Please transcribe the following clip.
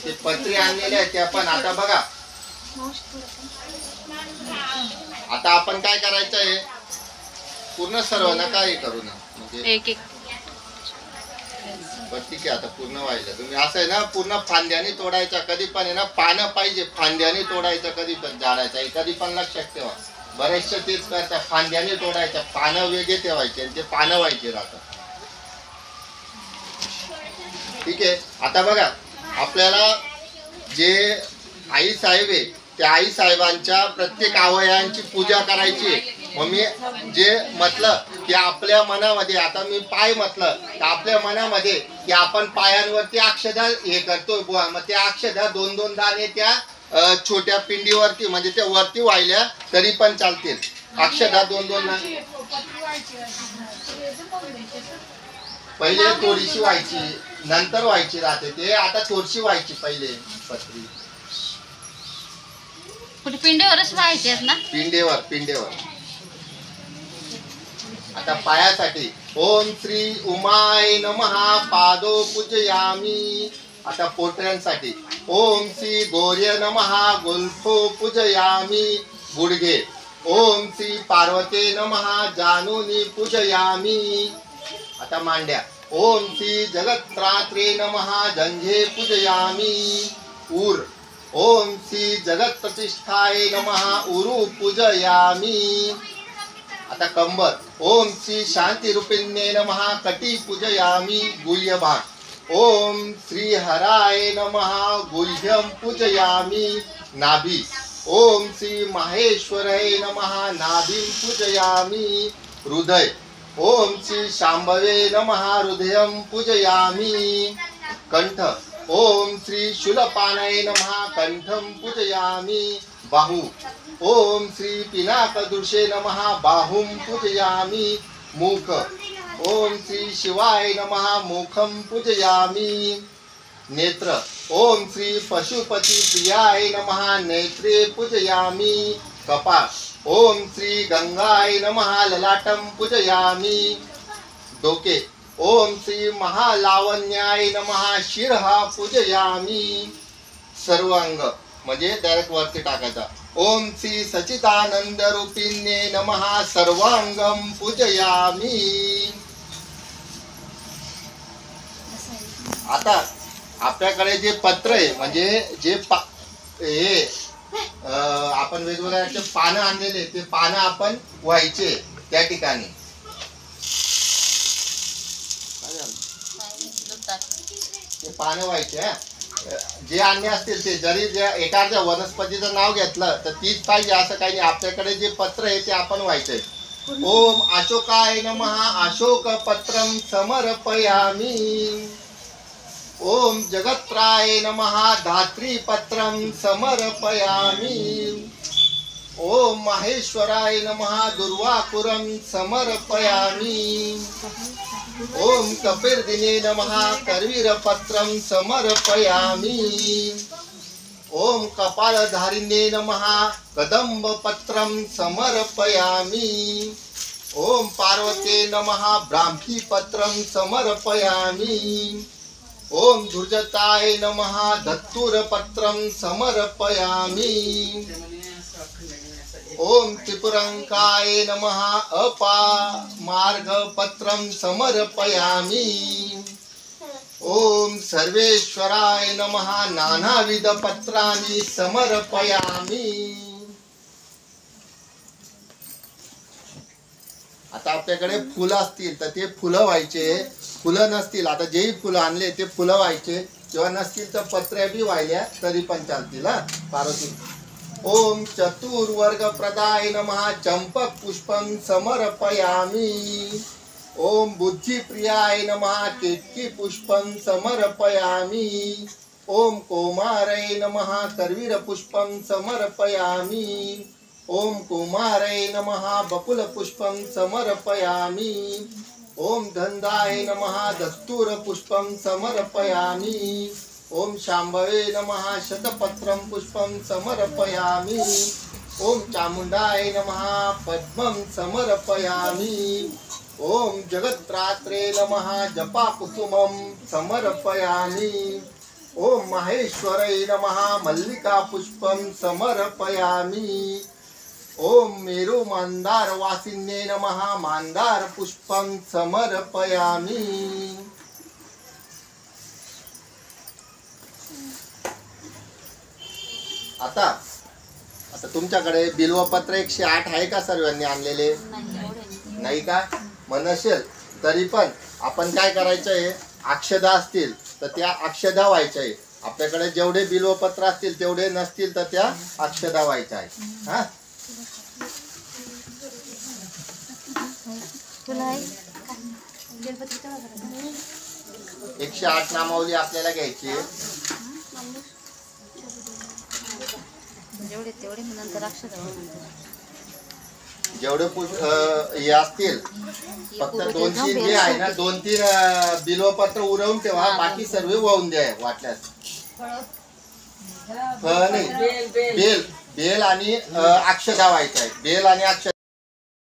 ते पत्री आणलेले आहेत त्या पण. आता बघा, आता आपण काय करायचं आहे, पूर्ण सर्व नका हे करू ना, म्हणजे एक एक बरं ठीक आहे. आता पूर्ण व्हायला तुम्ही असं आहे ना, पूर्ण फांद्याने तोडायचा. कधी पण आहे ना, पानं पाहिजे फांद्याने तोडायचं कधी पण झाडाचा. कधी पण लक्षात ठेवा, बरेचसे तेच करतात, फांद्याने तोडायचं, पानं वेगळे ठेवायचे आणि ते पानं व्हायचे राहतात. ठीक आहे. आता बघा, आपल्याला जे आई साहेब आहे त्या आई साहेबांच्या प्रत्येक अवयवांची पूजा करायची. मग मी जे म्हटलं की आपल्या मनामध्ये, आता मी पाय म्हटलं तर आपल्या मनामध्ये की आपण पायांवरती अक्षदा हे करतोय बुवा, मग त्या अक्षदा 2-2 दाणे त्या छोट्या पिंडीवरती म्हणजे त्या वरती वाहिल्या तरी पण चालतील. अक्षदा 2-2 दाणे पहिले थोडीशी व्हायची, नंतर व्हायची राहते ते. आता थोडीशी व्हायची पहिले पत्री. कुठे पिंडेवरच व्हायचे आहेत ना? पिंडेवर. आता पायासाठी ओम श्री उमाय नमः पादो पूजयामी. आता पोटऱ्यांसाठी ओम श्री गौर्य नमः गुल्फो पूजयामी गुडघे. ओम श्री पार्वते नमः जानुनी पूजयामी. आता मांड्या ओम श्री जगत्रात्रे नमः जंघे पूजयामी. उर ओम श्री जगत प्रतिष्ठाय नमः उरु पूजयामी. आता कंबर ओम श्री शांती रूपिण्ये नमः कटी पूजयामी गुह्य भाग. ओम श्री हराय नमः गुह्यम पूजयामी नाभी. ओम श्री माहेश्वराय नमः नाभीं पूजयामी हृदय. ओम श्री शांभवे नमः हृदयं पूजयामी कंठ. ओम श्री शूलपानाय नमः कंठं पूजयामी बाहू. ओम श्री पिनाकदृशे नमः बाहुं पूजयामी मुख. ओम श्री शिवाय नमः मुखं पूजयामी नेत्र. ओम श्री पशुपति प्रियाय नमः नेत्रे पूजयामी कपाळ. ओम श्री गंगाय नमः ललाटं पूजयामी डोके. ओम श्री महालावण्याय नमः शिरः पूजयामी सर्वांग म्हणजे डायरेक्ट वरती टाकायचा. ओम श्री सचिदानंद रूपिण्ये नमः सर्वांगम पूजयामी. आता आपल्याकडे जे पत्र आहे म्हणजे जे हे आपण वेगवेगळ्या पानं आणलेले ते पानं आपण व्हायचे त्या ठिकाणी. ते पानं व्हायचे. जे अन्य असतील ते जरी एखाद्या वनस्पतीचं नाव घेतलं तर तीच पाहिजे असं काही नाही. आपल्याकडे जे पत्र आहे ते आपण व्हायचंय. ओम अशोकाय नमः अशोक पत्रं समर्पयामी. ओम जगत्राय नमः धात्री पत्रं समर्पयामी. ओम माहेश्वराय नमः दुर्वाकुरं समर्पयामी. ओम कपिर्दिने नमः करवीरपत्रं समर्पयामी. ओम कपालधारिणे नमः कदंबपत्रं समर्पयामी. ओम पार्वते नमः ब्राह्मीपत्रं समर्पयामी. ओम धुर्जताय नमः धत्तूरपत्रं समर्पयामी. ओम त्रिपुरंकाय नमः अपामार्गपत्रं समर्पयामी. ओम सर्वेश्वराय नमः नानाविधपत्राणि समर्पयामी. आता आपल्याकडे फुलं असतील तर ते फुलं व्हायचे. फुलं नसतील, आता जेही फुलं आणले ते फुलं व्हायचे. किंवा नसतील तर पत्र्या बी व्हायल्या तरी पण चालतील. पार्वती. ओम चतुर्वर्ग प्रदाय नमः चंपक पुष्पं समर्पयामी. ओम बुद्धि प्रियाय नमः केतकी पुष्पं समर्पयामी. ओम कोमारय नमः करवीर पुष्पं समर्पयामी. ओम कुमारय नमः बकुल पुष्पं समर्पयामी. ओम धन्दाय नमः दस्तूर पुष्पं समर्पयामी. ओम शांभवे नमः शतपत्रं पुष्पं समर्पयामी. ओम चामुंडाय नमः पद्मं समर्पयामी. ओम जगत्रात्रे नमः जपाकुसुमं समर्पयामी. ओम माहेश्वराय नमः मल्लिका पुष्पम समर्पयामि. ओम मेरू मंदार वासिन्ये नमः मंदार पुष्पम समर्पयामि. आता आता तुमच्याकडे बिल्वपत्र 108 आहे का सर्वांनी आणलेले? नाही का? मग नसेल तरी पण आपण काय करायचं आहे, अक्षदा असतील तर त्या अक्षदा व्हायच्या आहे. आपल्याकडे जेवढे बिल्वपत्र असतील तेवढे नसतील तर त्या अक्षदा व्हायच्या आहे. हा, तुला 108 नामावली आपल्याला घ्यायची आहे. जेवढे तेवढे नंतर अक्षर जेवढे हे असतील फक्त 2-3 जे आहे ना 2-3 बिल्वपत्र उरवून ठेवा, बाकी सर्व वाहून द्या वाटल्यास. फळ नाही, बेल बेल आणि अक्षदा व्हायचं आहे. बेल आणि अक्षदा